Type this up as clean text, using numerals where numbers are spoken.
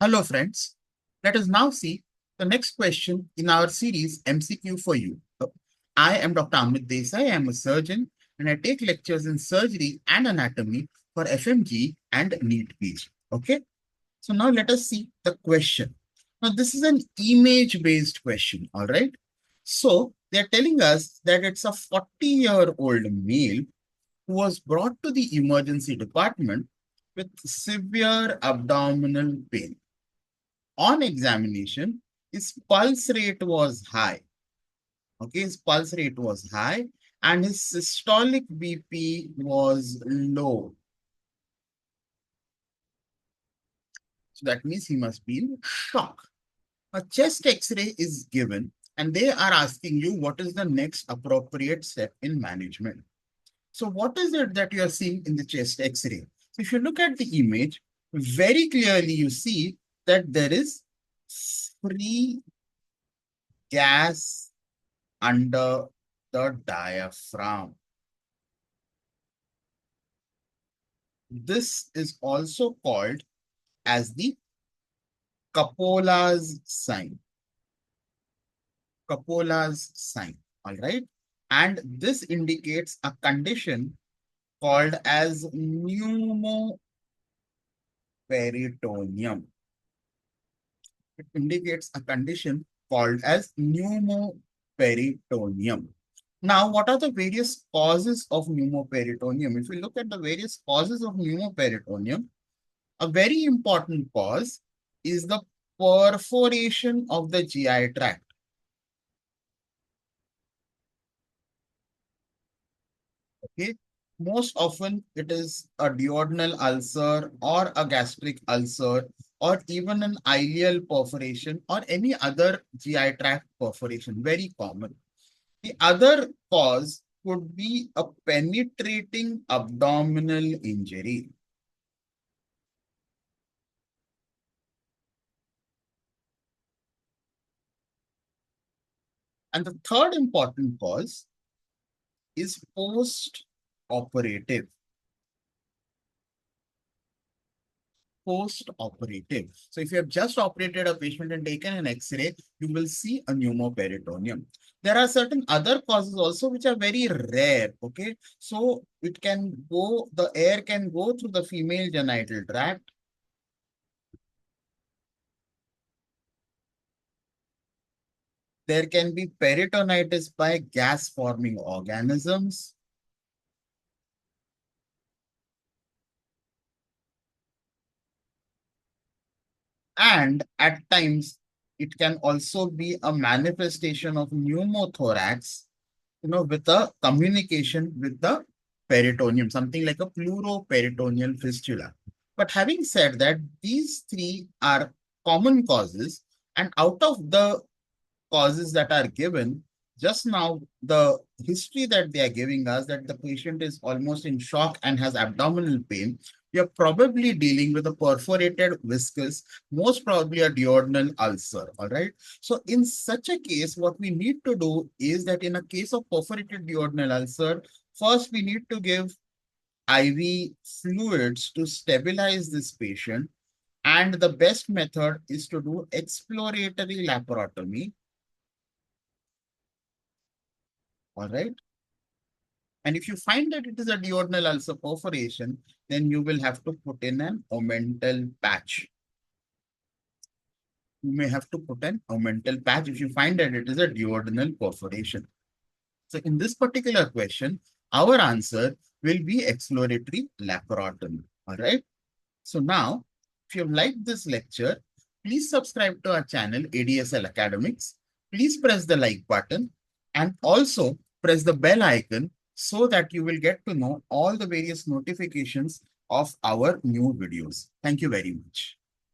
Hello friends, let us now see the next question in our series MCQ for you. I am Dr. Amit Desai. I am a surgeon and I take lectures in surgery and anatomy for FMGE and NEET PG. Okay, so now let us see the question. Now this is an image-based question, all right? So they're telling us that it's a 40-year-old male who was brought to the emergency department with severe abdominal pain. On examination, his pulse rate was high. Okay, his pulse rate was high and his systolic BP was low. So that means he must be in shock. A chest X-ray is given and they are asking you what is the next appropriate step in management. So what is it that you are seeing in the chest X-ray? So if you look at the image, very clearly you see that there is free gas under the diaphragm. This is also called as the Coppola's sign. Coppola's sign, all right? And this indicates a condition called as pneumoperitoneum. It indicates a condition called as pneumoperitoneum. Now, what are the various causes of pneumoperitoneum? If we look at the various causes of pneumoperitoneum, a very important cause is the perforation of the GI tract. Okay, most often it is a duodenal ulcer or a gastric ulcer or even an ileal perforation or any other GI tract perforation, very common. The other cause could be a penetrating abdominal injury. And the third important cause is post-operative. Post-operative. So if you have just operated a patient and taken an X-ray, you will see a pneumoperitoneum. There are certain other causes also which are very rare, okay? So it can go, the air can go through the female genital tract. There can be peritonitis by gas-forming organisms. And at times, it can also be a manifestation of pneumothorax, with a communication with the peritoneum, something like a pleuroperitoneal fistula. But having said that, these three are common causes, and out of the causes that are given, just now the history that they are giving us that the patient is almost in shock and has abdominal pain, we are probably dealing with a perforated viscous, most probably a duodenal ulcer, all right? So in such a case, what we need to do is that in a case of perforated duodenal ulcer, first we need to give IV fluids to stabilize this patient. And the best method is to do exploratory laparotomy, all right? And if you find that it is a duodenal ulcer perforation, then you will have to put in an omental patch. You may have to put an omental patch if you find that it is a duodenal perforation. So in this particular question, our answer will be exploratory laparotomy. All right. So now, if you have liked this lecture, please subscribe to our channel ADSL Academics. Please press the like button and also press the bell icon so that you will get to know all the various notifications of our new videos. Thank you very much.